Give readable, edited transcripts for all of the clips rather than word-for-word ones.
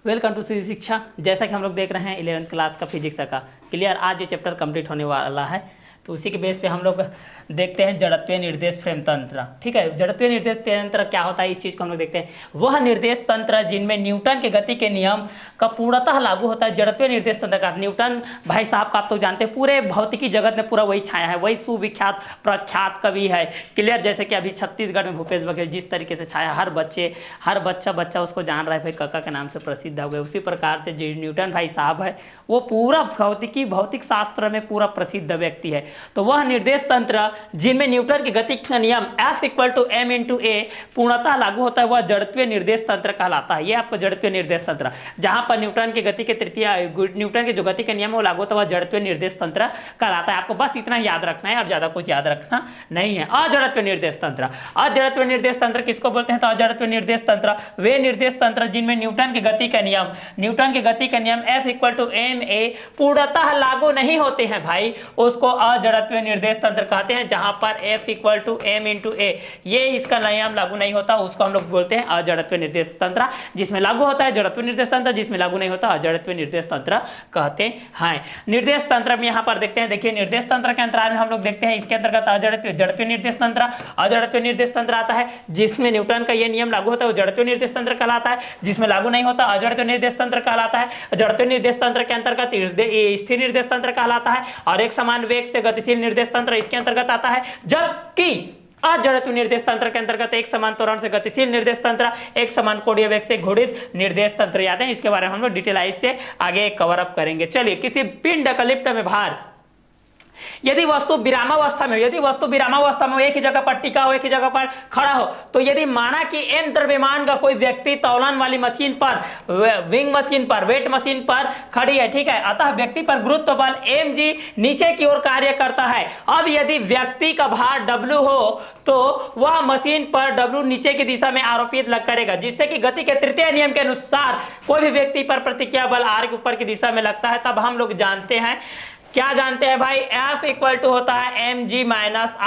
Welcome to Shri शिक्षा। जैसा कि हम लोग देख रहे हैं 11th क्लास का फिजिक्स का क्लियर, आज ये चैप्टर कंप्लीट होने वाला है। तो उसी के बेस पे हम लोग देखते हैं जड़त्वीय निर्देश फ्रेम तंत्र। ठीक है, जड़त्वीय निर्देश तंत्र क्या होता है, इस चीज़ को हम लोग देखते हैं। वह निर्देश तंत्र जिनमें न्यूटन के गति के नियम का पूर्णतः लागू होता है। जड़त्वीय निर्देश तंत्र का न्यूटन भाई साहब का आप तो जानते हैं, पूरे भौतिकी जगत में पूरा वही छाया है, वही सुविख्यात प्रख्यात कवि है क्लियर। जैसे कि अभी छत्तीसगढ़ में भूपेश बघेल जिस तरीके से छाया, हर बच्चा उसको जान रहा है भाई, कक्का के नाम से प्रसिद्ध हो गए। उसी प्रकार से जो न्यूटन भाई साहब है वो पूरा भौतिक शास्त्र में पूरा प्रसिद्ध व्यक्ति है। तो वह निर्देश तंत्र जिनमें न्यूटन की गति का नियम F = m/a पूर्णतः लागू होता है, वह जड़त्वीय निर्देश तंत्र कहलाता है। यह आपका जड़त्वीय निर्देश तंत्र, जहां पर न्यूटन की गति के जो गति के नियम वो लागू होता है, वह जड़त्वीय निर्देश तंत्र कहलाता है। आपको बस इतना याद रखना है और ज्यादा कुछ याद रखना नहीं है। अजड़त्वीय निर्देश तंत्र, अजड़त्वीय निर्देश तंत्र किसको बोलते हैं? तो अजड़त्वीय निर्देश तंत्र वे निर्देश तंत्र जिनमें न्यूटन की गति का नियम F = ma पूर्णतः लागू नहीं होते हैं भाई, उसको अजड़त्वीय निर्देश तंत्र कहते हैं। जहां पर F = m/a ये इसका नियम लागू नहीं होता, उसको हम लोग बोलते हैं अजड़त्वीय निर्देश तंत्र। जिसमें लागू होता है जड़त्वीय निर्देश तंत्र, जिसमें लागू नहीं होता अजड़त्वीय निर्देश तंत्र कहते हैं। निर्देश तंत्र में यहाँ पर देखते हैं, देखिए निर्देश तंत्र के अंतराल में हम लोग देखते हैं, इसके अंतर्गत जड़त्वीय निर्देश तंत्र, अजड़त्वीय निर्देश तंत्र आता है। जिसमें न्यूटन का ये नियम लागू होता है वो जड़त्वीय निर्देश तंत्र कहलाता है, जिसमें लागू नहीं होता अजड़त्वीय निर्देश तंत्र कहलाता है। जड़त्वीय निर्देश तंत्र के अंतर्गत स्थिर निर्देश तंत्र कहलाता है, और एक समान वेग से गतिशील निर्देश तंत्र इसके अंतर्गत आता है। जबकि अजड़त्वीय निर्देश तंत्र के अंतर्गत एक समान त्वरण से गतिशील निर्देश तंत्र, एक समान कोणीय वेग से घूर्णित निर्देश तंत्र आते हैं। इसके बारे में हम लोग डिटेलाइज से आगे कवर अप करेंगे। चलिए, किसी पिंड का लिफ्ट में भार यदि वस्तु विरामावस्था में एक ही जगह पर टिका हो, एक ही जगह पर खड़ा हो, तो यदि माना कि m द्रव्यमान का कोई व्यक्ति तौलन वाली मशीन पर, विंग मशीन पर, वेट मशीन पर खड़ी है, ठीक है, अतः व्यक्ति पर गुरुत्व बल mg नीचे की ओर कार्य करता है। अब यदि व्यक्ति का भार w हो तो वह मशीन पर w नीचे की दिशा में आरोपित लग करेगा, जिससे कि गति के तृतीय नियम के अनुसार कोई भी व्यक्ति पर प्रतिक्रिया बल r के ऊपर की दिशा में लगता है। तब हम लोग जानते हैं, क्या जानते हैं भाई? F = होता है mg -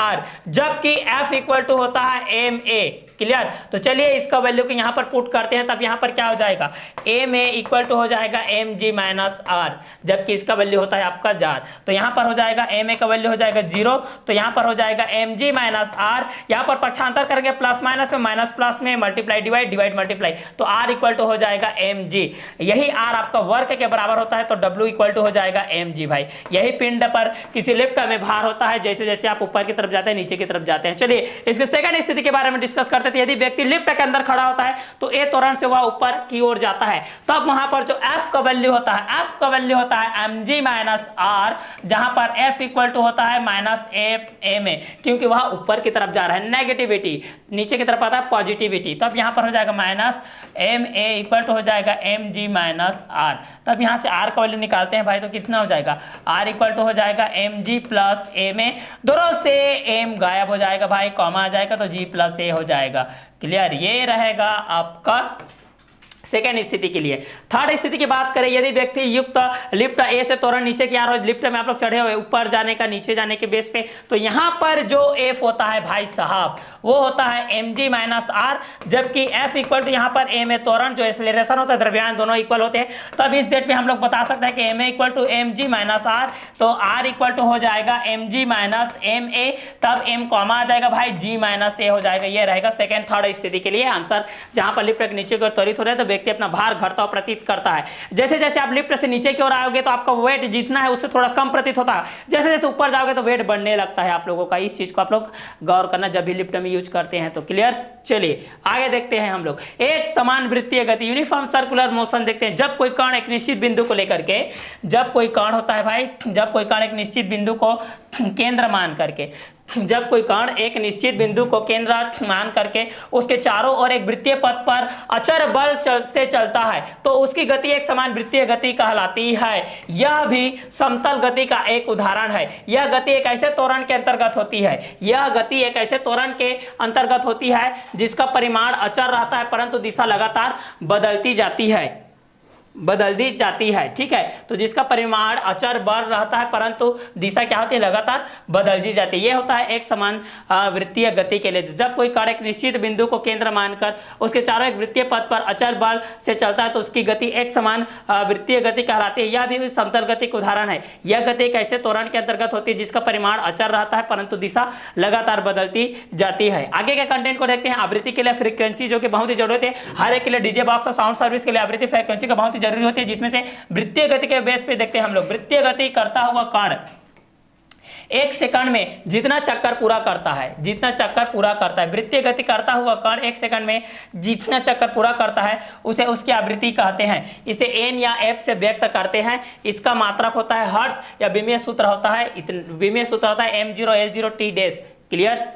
r, जबकि F = होता है ma। क्लियर? तो चलिए इसका वैल्यू को यहाँ पर पुट करते हैं, तब यहाँ पर क्या हो जाएगा? ma = हो जाएगा mg - r, जबकि इसका वैल्यू होता है आपका जार। तो यहाँ पर हो जाएगा ma का वैल्यू हो जाएगा 0, तो यहाँ पर हो जाएगा mg - r। यहाँ पर पक्षांतर करेंगे प्लस माइनस में, माइनस प्लस में, मल्टीप्लाई डिवाइड मल्टीप्लाई, तो r = हो जाएगा mg। यही r आपका वर्क के बराबर होता है, तो w = हो जाएगा mg भाई। यही पिंड पर किसी लिफ्ट में भार होता है, जैसे जैसे आप ऊपर की तरफ जाते हैं नीचे की तरफ जाते हैं। चलिए इसके सेकंड स्थिति के बारे में डिस्कस करते हैं। यदि व्यक्ति लिफ्ट के अंदर खड़ा होता है तो a त्वरण से वह ऊपर की ओर जाता है, तब वहां पर जो F का वैल्यू होता है mg - r, जहां पर F = होता है -ma, क्योंकि वह ऊपर की तरफ जा रहा है, नेगेटिविटी नीचे की तरफ आता है पॉजिटिविटी। तब यहां पर हो जाएगा -ma = हो जाएगा mg - r। तब यहां से r का वैल्यू निकालते हैं भाई, तो कितना हो जाएगा? r = हो जाएगा mg + ma, दोनों से m गायब हो जाएगा भाई, कॉमा आ जाएगा तो g + a हो जाएगा। क्लियर? ये रहेगा आपका सेकेंड स्थिति के लिए। थर्ड स्थिति की बात करें, यदि व्यक्ति युक्त लिफ्ट ए से त्वरण नीचे की आ रहा है, लिफ्ट में आप लोग चढ़े हुए ऊपर जाने का नीचे जाने के बेस पे, तो यहां पर जो F होता है भाई साहब वो होता है mg - r, जबकि F = यहां पर ma त्वरण जो एक्सेलरेशन होता है, द्रव्यमान दोनों इक्वल होते हैं। तब इस डेट पे हम लोग बता सकते हैं कि ma = mg - r, तो r = हो जाएगा mg - ma, तब m कॉमा आ जाएगा भाई, g - a हो जाएगा। ये रहेगा सेकेंड थर्ड स्थिति के लिए आंसर, जहां पर लिफ्ट नीचे की ओर त्वरित हो रहा है तो व्यक्ति अपना भार घटता और प्रतीत करता है। जैसे जैसे आप लिफ्ट से नीचे की ओर आओगे तो आपका वेट जितना है उससे थोड़ा कम प्रतीत होता है, जैसे जैसे ऊपर जाओगे तो वेट बढ़ने लगता है आप लोगों का। इस चीज को आप लोग गौर करना जब भी लिफ्ट में यूज करते हैं तो। क्लियर? चलिए आगे देखते हैं हम लोग। एक समान वृत्तीय गति, यूनिफॉर्म सर्कुलर मोशन देखते हैं। जब कोई कण एक निश्चित बिंदु को लेकर के, जब कोई कण होता है भाई, जब कोई कण एक निश्चित बिंदु को केंद्र मान करके, जब कोई कण एक निश्चित बिंदु को केंद्र मान करके उसके चारों ओर एक वृत्तीय पथ पर अचर बल से चलता है, तो उसकी गति एक समान वृत्तीय गति कहलाती है। यह भी समतल गति का एक उदाहरण है। यह गति एक ऐसे त्वरण के अंतर्गत होती है जिसका परिमाण अचर रहता है, परंतु दिशा लगातार बदलती जाती है। बदल दी जाती है। ठीक है, तो जिसका परिमाण अचर बढ़ रहता है परंतु दिशा क्या होती है, लगातार बदल दी जाती है। ये होता है एक समान वृत्तीय गति के लिए। जब कोई कण एक निश्चित बिंदु को केंद्र मानकर उसके चारों एक वृत्तीय पथ पर अचर बल से चलता है तो उसकी गति एक समान वृत्तीय गति कहलाती है। यह भी समतल गति का उदाहरण है। यह गति एक ऐसे त्वरण के अंतर्गत होती है जिसका परिमाण अचर रहता है परंतु दिशा लगातार बदलती जाती है। आगे के कंटेंट को देखते हैं। आवृत्ति के लिए फ्रीक्वेंसी जो कि बहुत ही जरूरत है। हर एक के लिए डीजे बॉक्स और साउंड सर्विस के लिए आवृत्ति फ्रीक्वेंसी का बहुत ही जरूरी होती है, जिसमें से वृत्तीय गति के बेस पे देखते हैं हम लोग। वृत्तीय गति करता हुआ कण एक सेकंड में जितना चक्कर पूरा करता है, जितना चक्कर पूरा करता है, वृत्तीय गति करता हुआ कण एक सेकंड में जितना चक्कर पूरा करता है उसे उसकी आवृत्ति कहते हैं। इसे एन या एफ से व्यक्त करते हैं। इसका मात्रक होता है हर्ट्ज या विमीय सूत्र होता है, विमीय सूत्र होता है m0L0T'। क्लियर।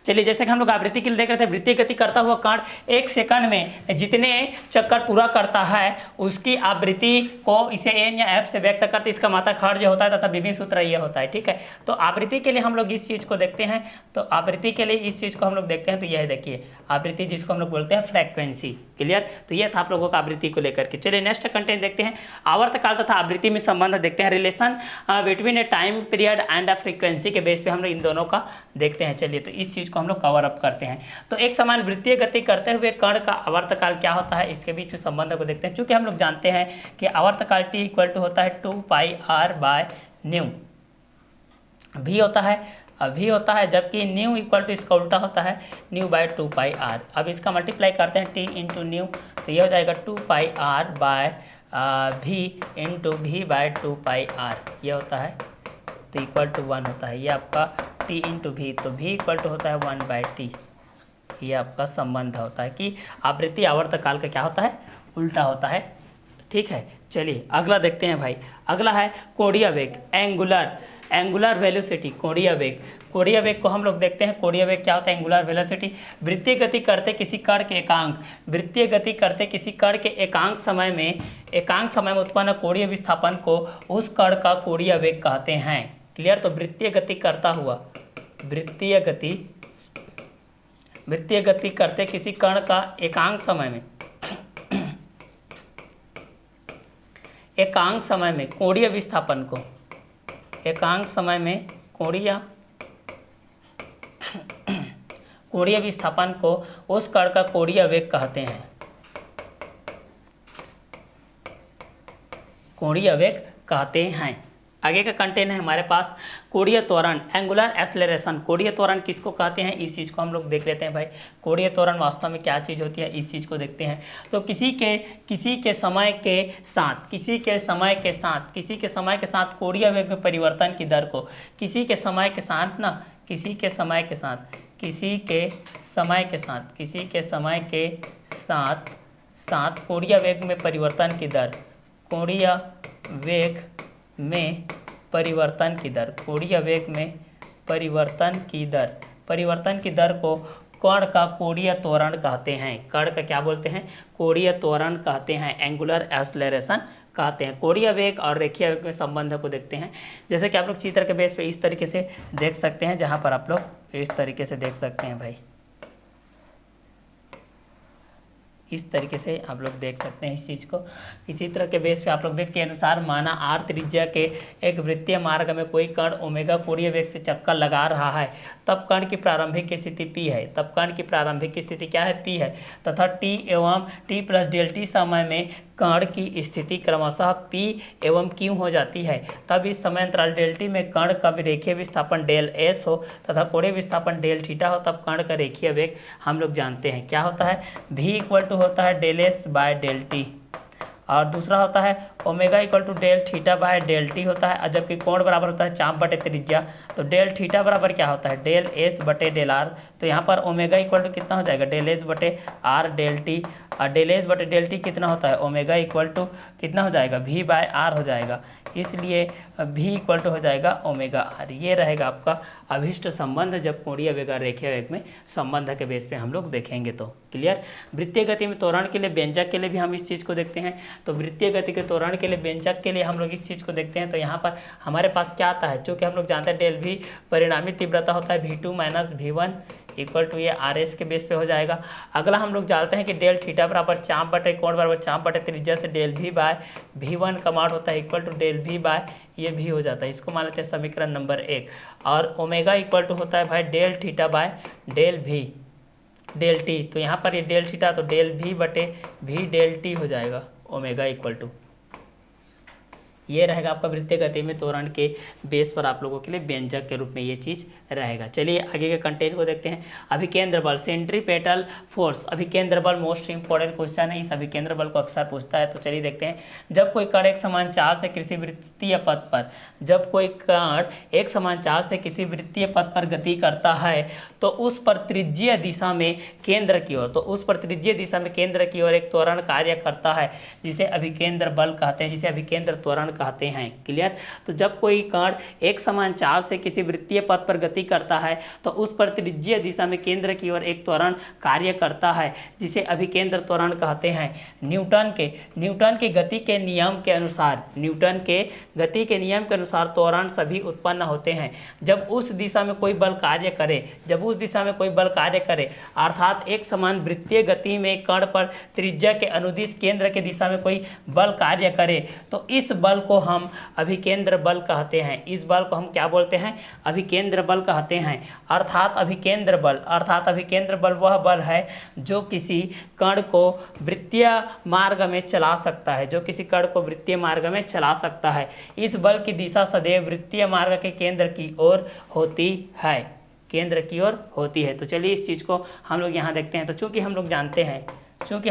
चलिए, जैसे कि हम लोग आवृत्ति के लिए देख रहे थे, वृत्तीय गति करता हुआ कण एक सेकंड में जितने चक्कर पूरा करता है उसकी आवृत्ति को इसे एन या एफ से व्यक्त करते हैं। इसका मात्रक हर्ट्ज होता है तथा विमीय सूत्र ये होता है। ठीक है, तो आवृत्ति के लिए हम लोग इस चीज को देखते हैं। तो आवृत्ति के लिए इस चीज को हम लोग देखते हैं, तो यह देखिए आवृत्ति जिसको हम लोग बोलते हैं फ्रीक्वेंसी। क्लियर। तो ये था आप लोगों का आवृत्ति को लेकर के। चलिए नेक्स्ट कंटेंट देखते हैं। आवर्तकाल तथा आवृत्ति में संबंध देखते हैं। Relation between A time period and a frequency के बेस पे हम लोग इन दोनों का देखते हैं। चलिए, तो इस चीज को हम लोग कवर अप करते हैं। तो एक समान वृत्तीय गति करते हुए कण का आवर्तकाल क्या होता है, इसके बीच में संबंध को देखते हैं। चूंकि हम लोग जानते हैं कि आवर्तकाल t इक्वल टू होता है 2πr/ν भी होता है, अभी होता है, जबकि न्यू इक्वल टू इसका उल्टा होता है ν/2πr। अब इसका मल्टीप्लाई करते हैं t इंटू न्यू, तो ये हो जाएगा 2πr/v इंटू v/2πr। ये होता है तो इक्वल टू 1 होता है। ये आपका t इंटू वी, तो v इक्वल टू होता है 1/t। ये आपका संबंध होता है कि आवृत्ति आवर्तकाल का क्या होता है, उल्टा होता है। ठीक है, चलिए अगला देखते हैं भाई। अगला है कोणीय वेग, एंगुलर वेलोसिटी। कोणीय वेग, कोणीय वेग को हम लोग देखते हैं। कोणीय वेग क्या होता है, एंगुलर वेलोसिटी। वृत्तीय गति करते किसी कण के एकांक, वृत्तीय गति करते किसी कण के एकांक समय में उत्पन्न कोणीय विस्थापन को उस कण का कोणीय वेग कहते हैं। क्लियर। तो वृत्तीय गति करता हुआ, वृत्तीय गति करते किसी कण का एकांक समय में कोणीय विस्थापन को, एकांक समय में कोणीय विस्थापन को उस कण का कोणीय वेग कहते हैं। कोणीय वेग कहते हैं। आगे का कंटेंट है हमारे पास कोणीय त्वरण, एंगुलर एक्सेलरेशन। कोणीय त्वरण किसको कहते हैं, इस चीज़ को हम लोग देख लेते हैं भाई। कोणीय त्वरण वास्तव में क्या चीज़ होती है, इस चीज़ को देखते हैं। तो किसी के समय के साथ कोणीय वेग में परिवर्तन की दर को, किसी के समय के साथ कोणीय वेग में परिवर्तन की दर, कोणीय वेग में परिवर्तन की दर को कण का कोणीय त्वरण कहते हैं। कण का क्या बोलते हैं, कोणीय त्वरण कहते हैं, एंगुलर एक्सेलरेशन कहते हैं। कोणीय वेग और रेखीय वेग में संबंध को देखते हैं। जैसे कि आप लोग चित्र के बेस पे इस तरीके से देख सकते हैं, जहाँ पर आप लोग इस तरीके से देख सकते हैं भाई, इस तरीके से आप लोग देख सकते हैं इस चीज़ को कि चित्र के बेस पे आप लोग देख के अनुसार माना आर त्रिज्या के एक वृत्तीय मार्ग में कोई कण ओमेगा कोणीय वेग से चक्कर लगा रहा है, तब कण की प्रारंभिक स्थिति P है। तब कण की प्रारंभिक स्थिति क्या है, P है, तथा T एवं T प्लस डेल्टी समय में कण की स्थिति क्रमशः P एवं Q हो जाती है। तब इस समय अंतराल डेल्टी में कण का रेखीय विस्थापन डेल S हो तथा कोणीय विस्थापन डेल थीटा हो, तब कण का रेखीय वेग हम लोग जानते हैं क्या होता है, v इक्वल टू होता है del S by del T, और दूसरा होता है omega equal to del theta by del T होता है। जबकि कोण बराबर होता है चाप बटे त्रिज्या, तो डेल थीटा बराबर क्या होता है, डेल एस बटे डेल आर। तो यहाँ पर ओमेगा इक्वल टू कितना हो जाएगा, डेल एस बटे आर डेल टी, और डेल एस बटे डेल टी कितना होता है, ओमेगा इक्वल टू कितना हो जाएगा, वी बाय आर हो जाएगा। इसलिए v इक्वल टू हो जाएगा ओमेगा आर। ये रहेगा आपका अभिष्ट संबंध जब कोणीय वेग और रेखीय वेग में संबंध के बेस पे हम लोग देखेंगे तो। क्लियर। वृत्तीय गति में त्वरण के लिए व्यंजक के लिए भी हम इस चीज़ को देखते हैं। तो वृत्तीय गति के त्वरण के लिए व्यंजक के लिए हम लोग इस चीज़ को देखते हैं। तो यहाँ पर हमारे पास क्या आता है, चूँकि हम लोग जानते हैं डेल v परिणामी तीव्रता होता है v2 minus v1 equal to ये आर एस के बेस पे हो जाएगा। अगला हम लोग जानते हैं कि डेल थीटा बराबर चाप बटे कोण बराबर चाप बटे त्रिज्या से डेल भी बाय V1 का मान होता है इक्वल टू डेल भी बाय ये भी हो जाता है। इसको मान लेते हैं समीकरण नंबर 1। और ओमेगा इक्वल टू होता है भाई डेल थीटा बाय डेल भी डेल टी, तो यहाँ पर ये डेल थीटा तो डेल भी बटे भी डेल टी हो जाएगा। ओमेगा इक्वल टू ये रहेगा आपका वृत्तीय गति में त्वरण के बेस पर आप लोगों के लिए व्यंजक के रूप में ये चीज़ रहेगा। चलिए आगे के कंटेंट को देखते हैं। अभिकेंद्र बल सेंट्रीपेटल फोर्स, अभिकेंद्र बल मोस्ट इंपॉर्टेंट क्वेश्चन है, इस अभिकेंद्र बल को अक्सर पूछता है। तो चलिए देखते हैं। जब कोई कण एक समान चाल से किसी वृत्तीय पथ पर जब कोई कण एक समान चाल से किसी वृत्तीय पथ पर गति करता है तो उस पर त्रिज्यीय दिशा में केंद्र की ओर केंद्र की ओर एक त्वरण कार्य करता है जिसे अभिकेंद्र बल कहते हैं, जिसे अभिकेंद्र त्वरण कहते हैं। क्लियर। तो जब कोई कण एक समान चाल से किसी वृत्तीय पथ पर गति करता है तो उस पर त्रिज्यीय दिशा में केंद्र की ओर एक त्वरण कार्य करता है जिसे अभिकेंद्र त्वरण कहते हैं। न्यूटन के गति के नियम के अनुसार त्वरण सभी उत्पन्न होते हैं जब उस दिशा में कोई बल कार्य करे अर्थात एक समान वृत्तीय गति में कण पर त्रिज्या के अनुदिश केंद्र के दिशा में कोई बल कार्य करे तो इस बल को हम अभिकेंद्र बल कहते हैं। इस बल को हम क्या बोलते हैं? अभिकेंद्र बल कहते हैं। अर्थात अभिकेंद्र बल वह बल है जो किसी कण को वृत्तीय मार्ग में चला सकता है। इस बल की दिशा सदैव वृत्तीय मार्ग के केंद्र की ओर होती है। तो चलिए इस चीज़ को हम लोग यहाँ देखते हैं। तो चूंकि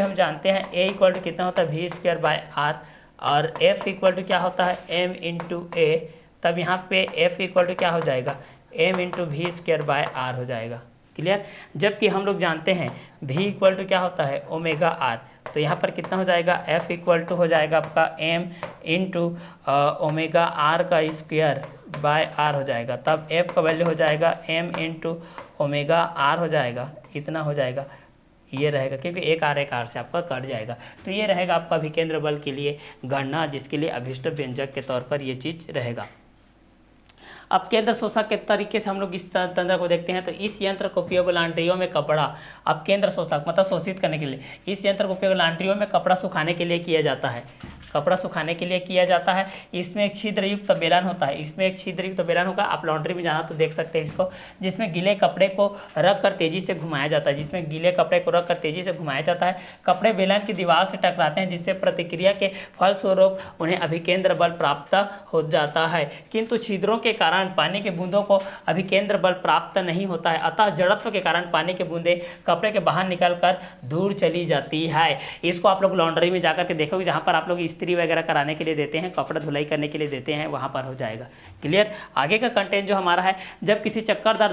हम जानते हैं ए इक्वल टू कितना होता है वी स्क्वायर बाय आर और एफ इक्वल टू क्या होता है एम इंटू ए, तब यहाँ पे एफ इक्वल टू क्या हो जाएगा M into V square by R हो जाएगा। क्लियर। जबकि हम लोग जानते हैं भी इक्वल टू क्या होता है ओमेगा आर, तो यहाँ पर कितना हो जाएगा एफ इक्वल टू हो जाएगा आपका एम इंटू ओमेगा आर का स्क्वायर बाय आर हो जाएगा। तब एफ का वैल्यू हो जाएगा एम इंटू ओमेगा आर हो जाएगा, इतना हो जाएगा ये रहेगा क्योंकि एक आर से आपका कट जाएगा। तो ये रहेगा आपका अभिकेंद्र बल के लिए गणना, जिसके लिए अभिष्ट व्यंजक के तौर पर ये चीज़ रहेगा। अब केंद्र शोषक के तरीके से हम लोग इस तंत्र को देखते हैं। तो इस यंत्र का उपयोग लॉन्ड्रियों में कपड़ा, अब केंद्र शोषक मतलब शोषित करने के लिए, इस यंत्र का उपयोग लॉन्ड्रियों में कपड़ा सुखाने के लिए किया जाता है। इसमें एक छिद्रयुक्त बेलन होता है, होगा। आप लॉन्ड्री में जाना तो देख सकते हैं इसको, जिसमें गीले कपड़े को रख कर तेजी से घुमाया जाता है। कपड़े बेलन की दीवार से टकराते हैं जिससे प्रतिक्रिया के फलस्वरूप उन्हें अभिकेंद्र बल प्राप्त हो जाता है। किंतु छिद्रों के कारण पानी के बूंदों को अभिकेंद्र बल प्राप्त नहीं होता है, अतः जड़त्व के कारण पानी के बूंदे कपड़े के बाहर निकलकर दूर चली जाती है। इसको आप लोग लॉन्ड्री में जाकर के देखोगे, जहाँ पर आप लोग इस्त्री वगैरह कराने के लिए देते हैं, कपड़ा धुलाई करने के लिए देते हैं, वहाँ पर हो जाएगा। क्लियर। आगे का कंटेंट जो हमारा है, जब किसी चक्करदार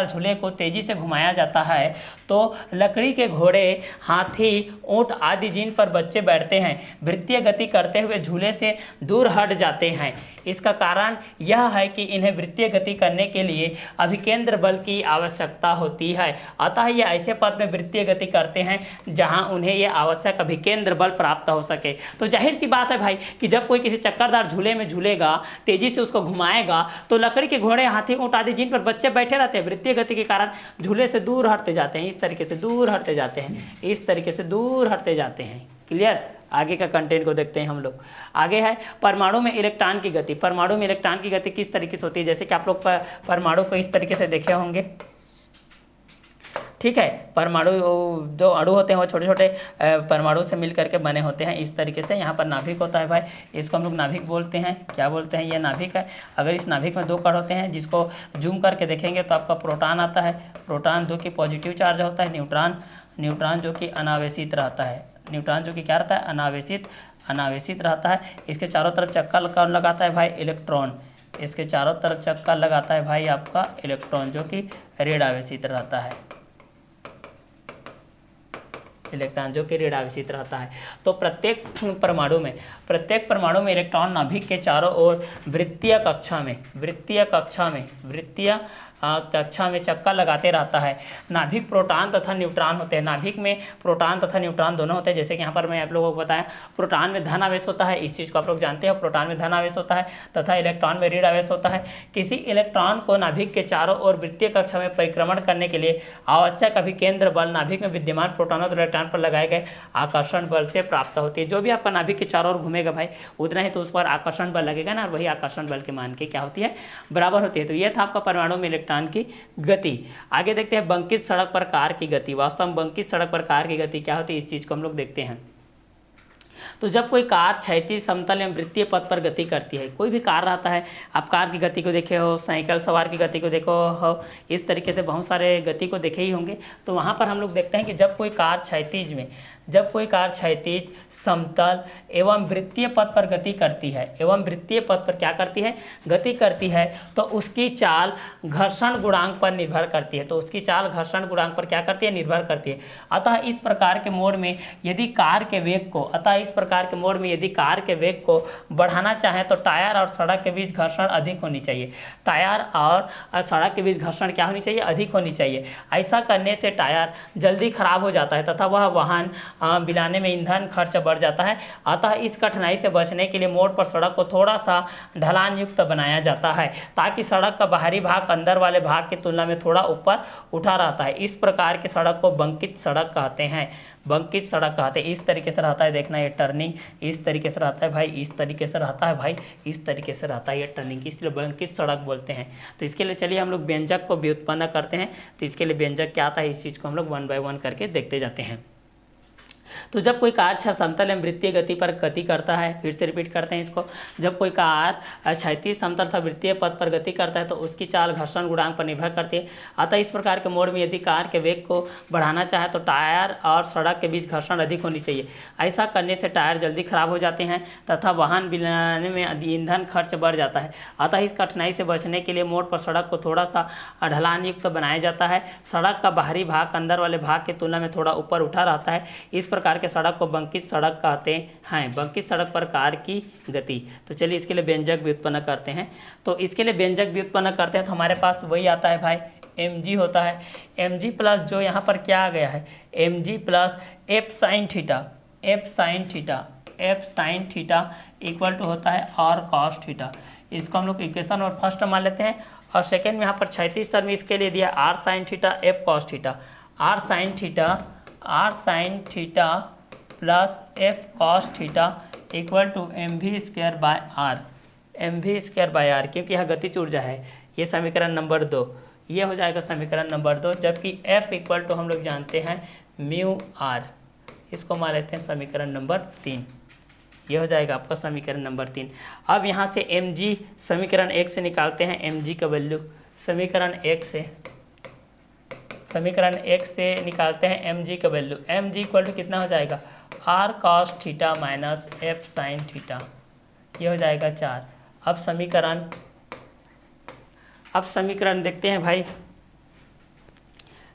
झूले को तेजी से घुमाया जाता है तो लकड़ी के घोड़े, हाथी, ऊंट आदि जिन पर बच्चे बैठते हैं वृत्तीय गति करते हुए झूले से दूर हट जाते हैं। इसका कारण यह है कि इन्हें वृत्तीय गति करने के लिए अभिकेंद्र बल की आवश्यकता होती है, अतः ये ऐसे पथ में वृत्तीय गति करते हैं जहां उन्हें यह आवश्यक अभिकेंद्र बल प्राप्त हो सके। तो जाहिर सी बात है भाई कि जब कोई किसी चक्करदार झूले में झूलेगा, तेजी से उसको घुमाएगा, तो लकड़ी के घोड़े, हाथी, ऊंट आदि जिन पर बच्चे बैठे रहते हैं वृत्तीय गति के कारण झूले से दूर हटते जाते हैं। इस तरीके से दूर हटते जाते हैं। क्लियर। आगे का कंटेंट को देखते हैं हम लोग। आगे है परमाणु में इलेक्ट्रॉन की गति किस तरीके से होती है। जैसे कि आप लोग परमाणु को इस तरीके से देखे होंगे, ठीक है। परमाणु जो अणु होते हैं वो छोटे छोटे परमाणु से मिल करके बने होते हैं इस तरीके से। यहाँ पर नाभिक होता है भाई, इसको हम लोग नाभिक बोलते हैं। क्या बोलते हैं? ये नाभिक है। अगर इस नाभिक में दो कण होते हैं, जिसको जूम करके देखेंगे तो आपका प्रोटॉन आता है, प्रोटॉन जो कि पॉजिटिव चार्ज होता है, न्यूट्रॉन जो कि अनावेशित रहता है, अनावेशित रहता है। इसके चारों तरफ चक्का कौन लगाता है भाई? इलेक्ट्रॉन। इसके चारों तरफ चक्का लगाता है भाई आपका इलेक्ट्रॉन, जो कि ऋण आवेशित रहता है। इलेक्ट्रॉन जो कि ऋण आवेशित रहता है। तो प्रत्येक परमाणु में इलेक्ट्रॉन नाभिक के चारों ओर वृत्तीय कक्षा में चक्कर लगाते रहता है। नाभिक प्रोटॉन तथा न्यूट्रॉन होते हैं। नाभिक में प्रोटॉन तथा न्यूट्रॉन दोनों होते हैं। जैसे कि यहाँ पर मैं आप लोगों को बताया, प्रोटॉन में धन आवेश होता है, इस चीज़ को आप लोग जानते हैं, प्रोटॉन में धन आवेश होता है तथा इलेक्ट्रॉन में ऋण आवेश होता है। किसी इलेक्ट्रॉन को नाभिक के चारों ओर वृत्तीय कक्षा में परिक्रमण करने के लिए आवश्यक अभिकेंद्र बल नाभिक में विद्यमान प्रोटॉन और इलेक्ट्रॉन पर लगाए गए आकर्षण बल से प्राप्त होती है। जो भी आपका नाभिक के चारों ओर घूमेगा भाई, उतना ही तो उस पर आकर्षण बल लगेगा ना, और वही आकर्षण बल के मान के क्या होती है, बराबर होती है। तो यह था आपका परमाणु में इलेक्ट्रॉन की गति। आगे देखते हैं बंकित सड़क पर कार की गति। वास्तव में बंकित सड़क पर कार की गति क्या होती है, इस चीज को हम लोग देखते हैं। तो जब कोई कार क्षैतिज समतल एवं वृत्तीय पथ पर गति करती है, कोई भी कार रहता है, आप कार की गति को देखे हो, साइकिल सवार की गति को देखो हो, इस तरीके से बहुत सारे गति को देखे ही होंगे। तो वहाँ पर हम लोग देखते हैं कि जब कोई कार क्षैतिज समतल एवं वृत्तीय पथ पर गति करती है, गति करती है, तो उसकी चाल घर्षण गुणांक पर निर्भर करती है। निर्भर करती है। अतः इस प्रकार के मोड में यदि कार के वेग को बढ़ाना चाहें तो टायर और सड़क के बीच घर्षण अधिक होनी चाहिए। अधिक होनी चाहिए। ऐसा करने से टायर जल्दी खराब हो जाता है तथा वह वाहन बिलाने में ईंधन खर्च बढ़ जाता है। अतः इस कठिनाई से बचने के लिए मोड़ पर सड़क को थोड़ा सा ढलान युक्त बनाया जाता है, ताकि सड़क का बाहरी भाग अंदर वाले भाग की तुलना में थोड़ा ऊपर उठा रहता है। इस प्रकार की सड़क को बंकित सड़क कहते हैं। इस तरीके से रहता है, देखना ये टर्निंग इस तरीके से रहता है भाई, इस तरीके से रहता है भाई, इस तरीके से रहता है ये टर्निंग, इसलिए बंकित सड़क बोलते हैं। तो इसके लिए चलिए हम लोग व्यंजक को व्युत्पन्न करते हैं। तो इसके लिए व्यंजक क्या आता है, इस चीज़ को हम लोग 1 बाय 1 करके देखते जाते हैं। तो जब कोई कार समतल एवं वृत्तीय गति पर गति करता है, फिर से रिपीट करते हैं इसको, जब कोई कार क्षैतिज समतल तथा वृत्तीय पथ पर गति करता है तो उसकी चाल घर्षण गुणांक पर निर्भर करती है। अतः इस प्रकार के मोड में यदि कार के वेग को बढ़ाना चाहे तो टायर और सड़क के बीच घर्षण अधिक होनी चाहिए। ऐसा करने से टायर जल्दी खराब हो जाते हैं तथा वाहन बिलाने में ईंधन खर्च बढ़ जाता है। अतः इस कठिनाई से बचने के लिए मोड पर सड़क को थोड़ा सा ढलान युक्त बनाया जाता है। सड़क का बाहरी भाग अंदर वाले भाग की तुलना में थोड़ा ऊपर उठा रहता है। इस प्रकार के सड़क को बंकित सड़क कहते हैं। बंकित सड़क पर कार की गति। तो चलिए इसके लिए व्यंजक व्युत्पन्न करते हैं। तो इसके लिए व्यंजक व्युत्पन्न करते हैं तो हमारे पास वही आता है भाई, mg होता है। mg प्लस जो यहाँ पर क्या आ गया है, mg plus f sine theta equal to होता है r cos थीटा। इसको हम लोग इक्वेशन और फर्स्ट मान लेते हैं, और सेकेंड में यहाँ पर क्षैतिज तरफ में इसके लिए दिया r sine theta f cos theta. r sine theta plus f cos theta equal to mv square by r, क्योंकि यह गतिज ऊर्जा है। ये समीकरण नंबर 2, ये हो जाएगा समीकरण नंबर 2, जबकि f इक्वल टू हम लोग जानते हैं म्यू r, इसको मान लेते हैं समीकरण नंबर 3। ये हो जाएगा आपका समीकरण नंबर 3। अब यहाँ से mg समीकरण 1 से निकालते हैं mg का वैल्यू, समीकरण 1 से निकालते हैं mg का वैल्यू। mg इक्वल टू कितना हो जाएगा, r cos theta minus f sine theta, ये हो जाएगा 4। अब समीकरण देखते हैं भाई,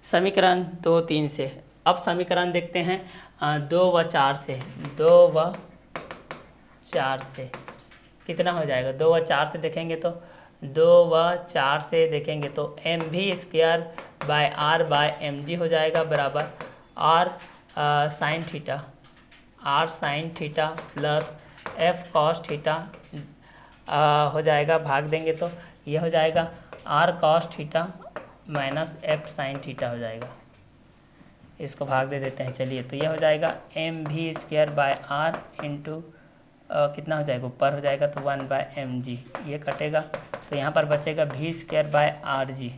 समीकरण 2, 3 से। अब समीकरण देखते हैं 2 व 4 से। कितना हो जाएगा, 2 व 4 से देखेंगे तो mv square by r by mg हो जाएगा बराबर r sine theta plus f cos theta हो जाएगा, भाग देंगे तो ये हो जाएगा r cos theta minus f sine theta हो जाएगा। इसको भाग दे देते हैं, चलिए। तो ये हो जाएगा mv square by r into कितना हो जाएगा, ऊपर हो जाएगा तो 1 बाय mg, ये कटेगा तो यहाँ पर बचेगा v square by rg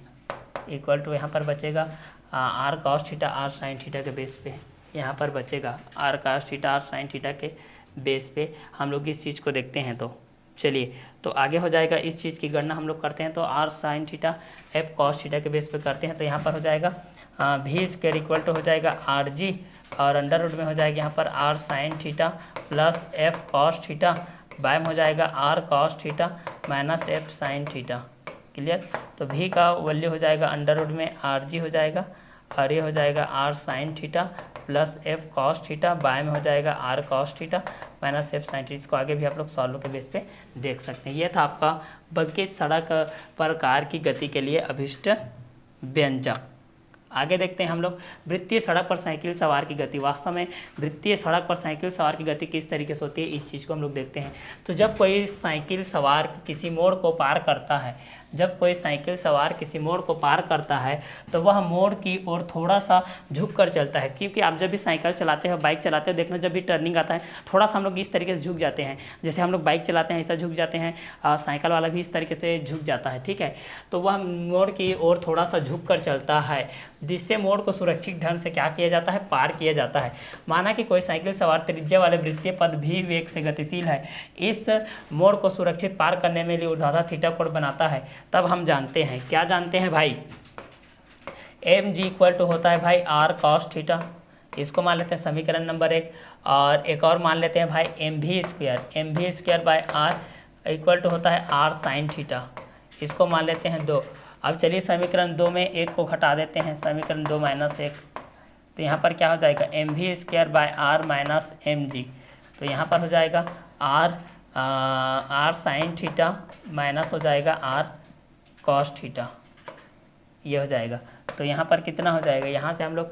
equal to यहाँ पर बचेगा r cos theta r sine theta के बेस पे, यहाँ पर बचेगा r cos theta r sine theta के बेस पे हम लोग इस चीज़ को देखते हैं। तो चलिए, तो आगे हो जाएगा, इस चीज़ की गणना हम लोग करते हैं तो r sine theta f cos theta के बेस पे करते हैं। तो यहाँ पर हो जाएगा v स्क्वायर इक्वल टू हो जाएगा rg, और अंडर रूट में हो जाएगा यहाँ पर r sine theta plus f cos theta by में हो जाएगा r cos theta minus f sine theta. Clear. तो v का वैल्यू हो जाएगा अंडर रूट में rg हो जाएगा, और ये हो जाएगा R sine theta plus F cos theta, by में हो जाएगा R cos theta minus F sine theta. इसको आगे भी आप लोग सॉल्व के बेस पे देख सकते हैं। ये था आपका बग्गे सड़क पर कार की गति के लिए अभिष्ट व्यंजक। आगे देखते हैं हम लोग वृत्तीय सड़क पर साइकिल सवार की गति। वास्तव में वृत्तीय सड़क पर साइकिल सवार की गति किस तरीके से होती है, इस चीज़ को हम लोग देखते हैं। तो जब कोई साइकिल सवार किसी मोड़ को पार करता है, जब कोई साइकिल सवार किसी मोड़ को पार करता है तो वह मोड़ की ओर थोड़ा सा झुक कर चलता है। क्योंकि आप जब भी साइकिल चलाते हो, बाइक चलाते हो, देखना जब भी टर्निंग आता है थोड़ा सा हम लोग इस तरीके से झुक जाते हैं। जैसे हम लोग बाइक चलाते हैं ऐसा झुक जाते हैं, साइकिल वाला भी इस तरीके से झुक जाता है, ठीक है। तो वह मोड़ की ओर थोड़ा सा झुक कर चलता है, जिससे मोड़ को सुरक्षित ढंग से क्या किया जाता है, पार किया जाता है। माना कि कोई साइकिल सवार त्रिज्या वाले वृत्तीय पथ भी वेग से गतिशील है, इस मोड़ को सुरक्षित पार करने में लिए ऊर्ध्वाधर थीटा कोण बनाता है। तब हम जानते हैं, क्या जानते हैं भाई, एम जी इक्वल टू होता है भाई आर कॉस थीटा, इसको मान लेते हैं समीकरण नंबर 1। और एक और मान लेते हैं भाई M V square by R equal to होता है आर साइन थीटा, इसको मान लेते हैं 2। अब चलिए समीकरण 2 में 1 को घटा देते हैं, समीकरण 2 माइनस 1, तो यहाँ पर क्या हो जाएगा M V square by R minus M G. तो यहाँ पर हो जाएगा आर साइन थीटा माइनस हो जाएगा आर कॉस थीटा, ये हो जाएगा। तो यहाँ पर कितना हो जाएगा, यहाँ से हम लोग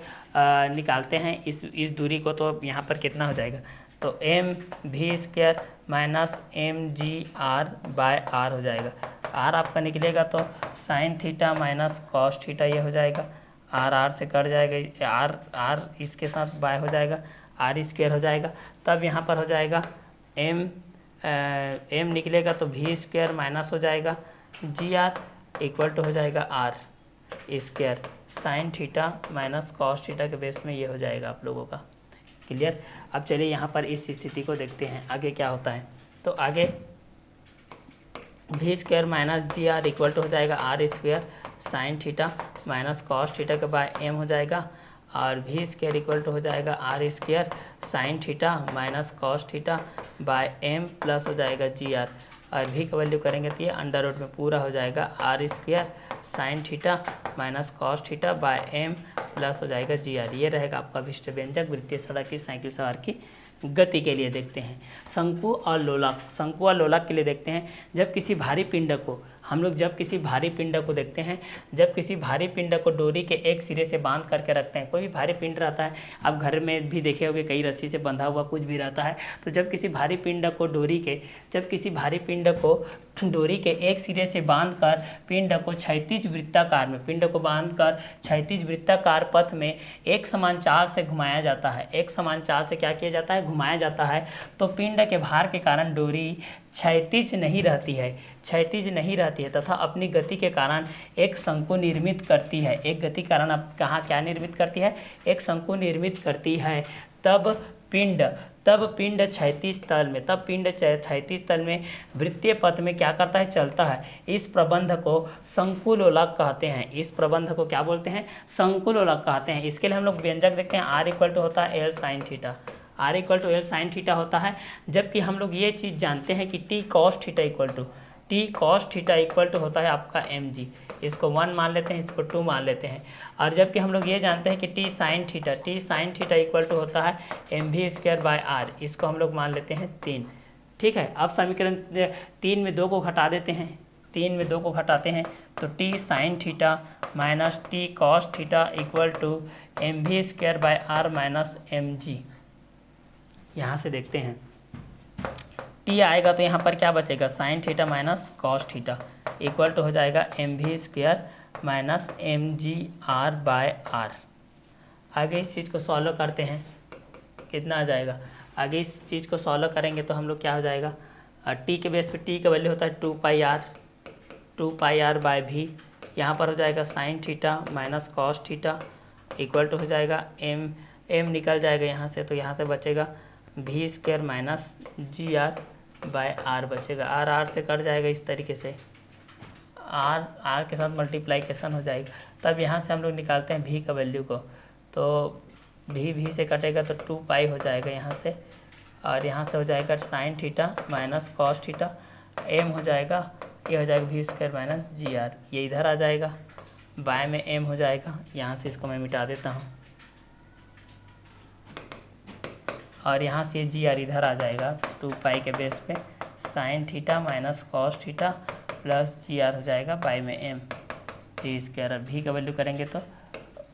निकालते हैं इस दूरी को, तो यहाँ पर कितना हो जाएगा, तो M V square minus M G R by R हो जाएगा। आर आपका निकलेगा तो sine theta minus cos theta, ये हो जाएगा। आर से कट जाएगा, आर इसके साथ बाय हो जाएगा, आर स्क्वायर हो जाएगा। तब यहाँ पर हो जाएगा एम निकलेगा तो भी स्क्वायर माइनस हो जाएगा जी आर इक्वल टू हो जाएगा R square sine theta minus cos theta के बेस में ये हो जाएगा आप लोगों का। क्लियर। अब चलिए यहाँ पर इस स्थिति को देखते हैं आगे क्या होता है। तो आगे V square minus G R equal to हो जाएगा R square sine theta minus cos theta के बाय एम हो जाएगा, और भी स्क्वायर इक्वल टू हो जाएगा R square sine theta minus cos theta by M plus हो जाएगा जी आर, और भी का वैल्यू करेंगे तो ये अंडर रूट में पूरा हो जाएगा R square sine theta minus cos theta by M plus हो जाएगा जी आर। ये रहेगा आपका अभिष्ट व्यंजक वृत्तीय सड़क की साइकिल सवार की गति के लिए। देखते हैं शंकु और लोलक। शंकु और लोलक के लिए देखते हैं, जब किसी भारी पिंड को हम लोग जब किसी भारी पिंड को देखते हैं, जब किसी भारी पिंड को डोरी के एक सिरे से बांध करके रखते हैं। कोई भी भारी पिंड रहता है, आप घर में भी देखे होंगे कई रस्सी से बंधा हुआ कुछ भी रहता है। तो जब किसी भारी पिंड को डोरी के एक सिरे से बांधकर पिंड को क्षैतिज वृत्ताकार में क्षैतिज वृत्ताकार पथ में एक समान चाल से घुमाया जाता है। एक समान चाल से क्या किया जाता है, घुमाया जाता है। तो पिंड के भार के कारण डोरी क्षैतिज नहीं रहती है तथा अपनी गति के कारण एक शंकु निर्मित करती है। एक गति कारण अब कहाँ क्या निर्मित करती है, एक शंकु निर्मित करती है। तब पिंड क्षैतिज तल में वृत्तीय पथ में क्या करता है, चलता है। इस प्रबंध को शंकुलोलक कहते हैं। इस प्रबंध को क्या बोलते हैं, शंकुलोलक कहते हैं। इसके लिए हम लोग व्यंजक देखते हैं, आर इक्वल टू होता है L sine theta, R equal to L sine theta होता है। जबकि हम लोग ये चीज़ जानते हैं कि T cos theta equal to होता है आपका एम जी। इसको 1 मान लेते हैं, इसको 2 मान लेते हैं। और जबकि हम लोग ये जानते हैं कि T sine theta equal to होता है M V square by are, इसको हम लोग मान लेते हैं 3। ठीक है। अब समीकरण 3 में 2 को घटा देते हैं, 3 में 2 को घटाते हैं तो T sine theta minus T cos theta equal to M V square by R minus M G. यहाँ से देखते हैं टी आएगा तो यहाँ पर क्या बचेगा, sine theta minus cos theta equal to हो जाएगा M V square minus M G R by R. आगे इस चीज़ को सॉल्व करते हैं, कितना आ जाएगा। आगे इस चीज़ को सॉल्व करेंगे तो हम लोग क्या हो जाएगा, टी के बेस पे टी का वैल्यू होता है 2 पाई आर बाय भी। यहाँ पर हो जाएगा sine theta minus cos theta equal to हो जाएगा एम निकल जाएगा यहाँ से, तो यहाँ से बचेगा V square minus G R by R बचेगा। आर से कट जाएगा इस तरीके से, आर के साथ मल्टीप्लाइकेशन हो जाएगा। तब यहाँ से हम लोग निकालते हैं भी का वैल्यू को, तो भी से कटेगा तो 2 पाई हो जाएगा यहाँ से, और यहाँ से हो जाएगा sine theta minus cos theta, M हो जाएगा, ये हो जाएगा भी स्क्वायर माइनस जी आर, ये इधर आ जाएगा। बाएं में m हो जाएगा, यहाँ से इसको मैं मिटा देता हूँ, और यहाँ से जी आर इधर आ जाएगा 2 पाई के बेस पे sine theta minus cos theta plus G R हो जाएगा बाई में m टी स्क्वायर। और भी का वैल्यू करेंगे तो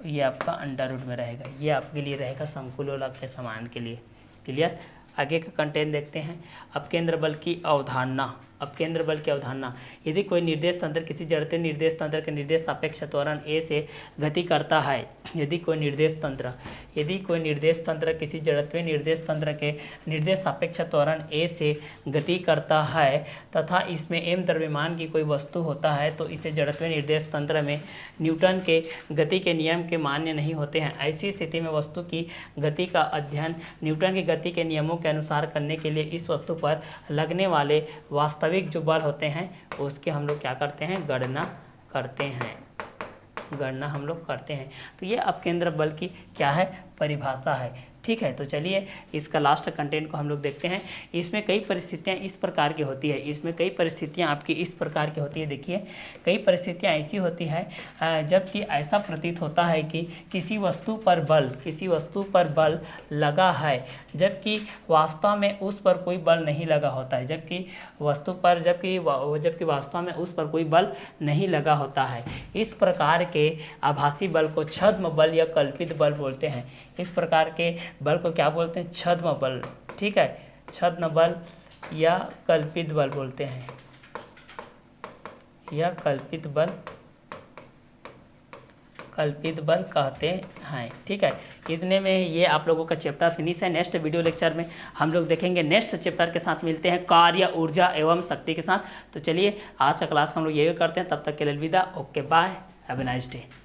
ये आपका अंडर रूट में रहेगा। ये आपके लिए रहेगा समकुलोलक के समान के लिए। क्लियर। आगे का कंटेंट देखते हैं। अपकेंद्र बल की अवधारणा। अपकेंद्र बल की अवधारणा, यदि कोई निर्देश तंत्र किसी जड़त्वीय निर्देश तंत्र के निर्देश सापेक्ष त्वरण a से गति करता है, यदि कोई निर्देश तंत्र किसी जड़त्वीय निर्देश तंत्र के निर्देश सापेक्ष त्वरण a से गति करता है तथा इसमें m द्रव्यमान की कोई वस्तु होता है, तो इसे जड़त्वीय निर्देश तंत्र में न्यूटन के गति के नियम के मान्य नहीं होते हैं। ऐसी स्थिति में वस्तु की गति का अध्ययन न्यूटन की गति के नियमों के अनुसार करने के लिए इस वस्तु पर लगने वाले वास्तविक जो बल होते हैं उसके हम लोग क्या करते हैं, गणना हम लोग करते हैं। तो ये अपकेंद्र बल की क्या है, परिभाषा है। ठीक है, तो चलिए इसका लास्ट कंटेंट को हम लोग देखते हैं। इसमें कई परिस्थितियां इस प्रकार की होती है, इसमें कई परिस्थितियां आपकी इस प्रकार की होती है। देखिए, कई परिस्थितियां ऐसी होती है जबकि ऐसा प्रतीत होता है कि किसी वस्तु पर बल लगा है, जबकि वास्तव में उस पर कोई बल नहीं लगा होता है, जबकि वास्तव में उस पर कोई बल नहीं लगा होता है। इस प्रकार के आभासी बल को छद्म बल या कल्पित बल बोलते हैं। इस प्रकार के बल को क्या बोलते हैं, छद्म बल। ठीक है, छद्म बल या कल्पित बल बोलते हैं, या कल्पित बल कहते हैं। ठीक है, इतने में ये आप लोगों का चैप्टर फिनिश है। नेक्स्ट वीडियो लेक्चर में हम लोग देखेंगे, नेक्स्ट चैप्टर के साथ मिलते हैं, कार्य, ऊर्जा एवं शक्ति के साथ। तो चलिए आज का क्लास हम लोग यही करते हैं, तब तक के लिए अलविदा। Okay, bye, have a nice day.